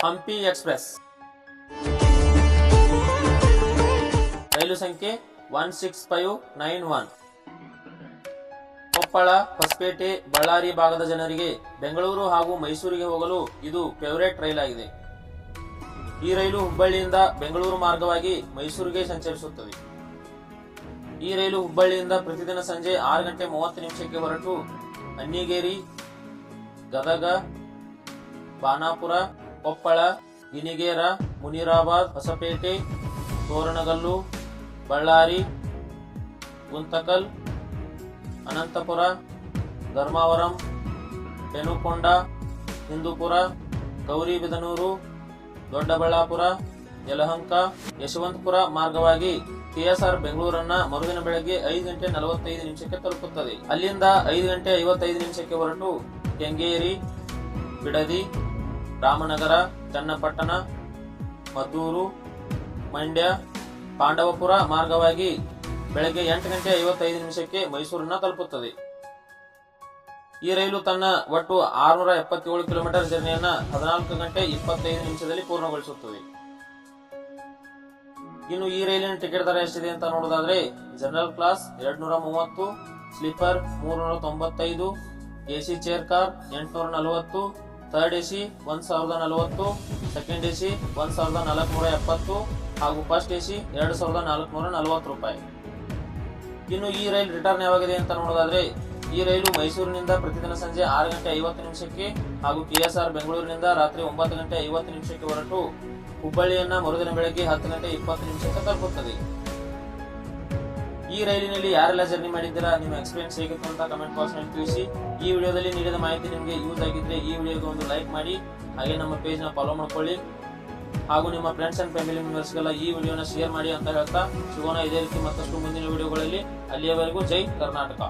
Hampi express ರೈಲು ಸಂಖ್ಯೆ 16591 ಕೊಪ್ಪಳ, ಹೊಸಪೇಟೆ, ಬಳ್ಳಾರಿ ಭಾಗದ ಜನರಿಗೆ ಬೆಂಗಳೂರು ಹಾಗೂ ಮೈಸೂರಿಗೆ ಹೋಗಲು ಇದು ಫೇವರೇಟ್ ರೈಲ್ ಆಗಿದೆ. ಈ ರೈಲು ಹುಬ್ಬಳ್ಳಿಯಿಂದ ಬೆಂಗಳೂರು ಮಾರ್ಗವಾಗಿ ಮೈಸೂರಿಗೆ ಸಂಚರಿಸುತ್ತದೆ. ಈ ರೈಲು ಹುಬ್ಬಳ್ಳಿಯಿಂದ ಪ್ರತಿದಿನ ಸಂಜೆ 6:30 ಹೊರಟು ಅನ್ನಿಗೇರಿ, ಗದಗ, ಬಾನಾಪುರ, ಕೊಪ್ಪಳ, ಗಿಣಿಗೇರ, ಮುನಿರಾಬಾದ್, ಹೊಸಪೇಟೆ, ತೋರಣಗಲ್ಲು, ಬಳ್ಳಾರಿ, ಗುಂತಕಲ್, ಅನಂತಪುರ, ಧರ್ಮಾವರಂ, ಪೆನುಕೊಂಡ, ಹಿಂದೂಪುರ, ಗೌರಿಬಿದನೂರು, ದೊಡ್ಡಬಳ್ಳಾಪುರ, ಯಲಹಂಕ, ಯಶವಂತಪುರ ಮಾರ್ಗವಾಗಿ ಕೆಎಸ್ಆರ್ ಬೆಂಗಳೂರನ್ನ ಮರುದಿನ ಬೆಳಗ್ಗೆ 5:45 ತಲುಪುತ್ತದೆ. ಅಲ್ಲಿಂದ 5:55 ಹೊರಟು ಕೆಂಗೇರಿ, ಬಿಡದಿ, ರಾಮನಗರ, ಚನ್ನಪಟ್ಟಣ, ಮದ್ದೂರು, ಮಂಡ್ಯ, ಪಾಂಡವಪುರ ಮಾರ್ಗವಾಗಿ ಬೆಳಗ್ಗೆ 8:55 ಮೈಸೂರನ್ನ ತಲುಪುತ್ತದೆ. ಈ ರೈಲು ತನ್ನ ಒಟ್ಟು 677 ಕಿಲೋಮೀಟರ್ ಜರ್ನಿಯನ್ನ 14:25 ಪೂರ್ಣಗೊಳಿಸುತ್ತದೆ. ಇನ್ನು ಈ ರೈಲಿನ ಟಿಕೆಟ್ ದರ ಎಷ್ಟಿದೆ ಅಂತ ನೋಡೋದಾದ್ರೆ, general class 230, sleeper 395, AC chair car 840, third AC 1040, second AC 1470 ಹಾಗೂ ಫಸ್ಟ್ ಎಸಿ 2440 ರೂಪಾಯಿ. ಇನ್ನು ಈ ರೈಲ್ ರಿಟರ್ನ್ ಯಾವಾಗಿದೆ ಅಂತ ನೋಡೋದಾದ್ರೆ, ಈ ರೈಲು ಮೈಸೂರಿನಿಂದ ಪ್ರತಿದಿನ ಸಂಜೆ 6:50 ಹಾಗೂ ಕೆಎಸ್ಆರ್ ಬೆಂಗಳೂರಿನಿಂದ ರಾತ್ರಿ 9:50 ಹೊರಟು ಹುಬ್ಬಳ್ಳಿಯನ್ನ ಮರುದಿನ ಬೆಳಗ್ಗೆ 10:20 ತಲುಪುತ್ತದೆ. ಈ ರೈಲಿನಲ್ಲಿ ಯಾರೆಲ್ಲ ಜರ್ನಿ ಮಾಡಿದ್ದೀರಾ, ನಿಮ್ಮ ಎಕ್ಸ್ಪೀರಿಯನ್ಸ್ ಹೇಗಿತ್ತು ಅಂತ ಕಮೆಂಟ್ ಬಾಕ್ಸ್ ನಲ್ಲಿ ತಿಳಿಸಿ. ಈ ವಿಡಿಯೋದಲ್ಲಿ ನೀಡಿದ ಮಾಹಿತಿ ನಿಮಗೆ ಯೂಸ್ ಆಗಿದ್ರೆ ಈ ವಿಡಿಯೋಗೆ ಒಂದು ಲೈಕ್ ಮಾಡಿ, ಹಾಗೆ ನಮ್ಮ ಪೇಜ್ ನ ಫಾಲೋ ಮಾಡ್ಕೊಳ್ಳಿ ಹಾಗೂ ನಿಮ್ಮ ಫ್ರೆಂಡ್ಸ್ ಅಂಡ್ ಫ್ಯಾಮಿಲಿ ಮೆಂಬರ್ಸ್ಗೆಲ್ಲ ಈ ವಿಡಿಯೋನ ಶೇರ್ ಮಾಡಿ ಅಂತ ಹೇಳ್ತಾ ಸಿಗೋಣ ಇದೇ ರೀತಿ ಮತ್ತಷ್ಟು ಮುಂದಿನ ವಿಡಿಯೋಗಳಲ್ಲಿ. ಅಲ್ಲಿಯವರೆಗೂ ಜೈ ಕರ್ನಾಟಕ.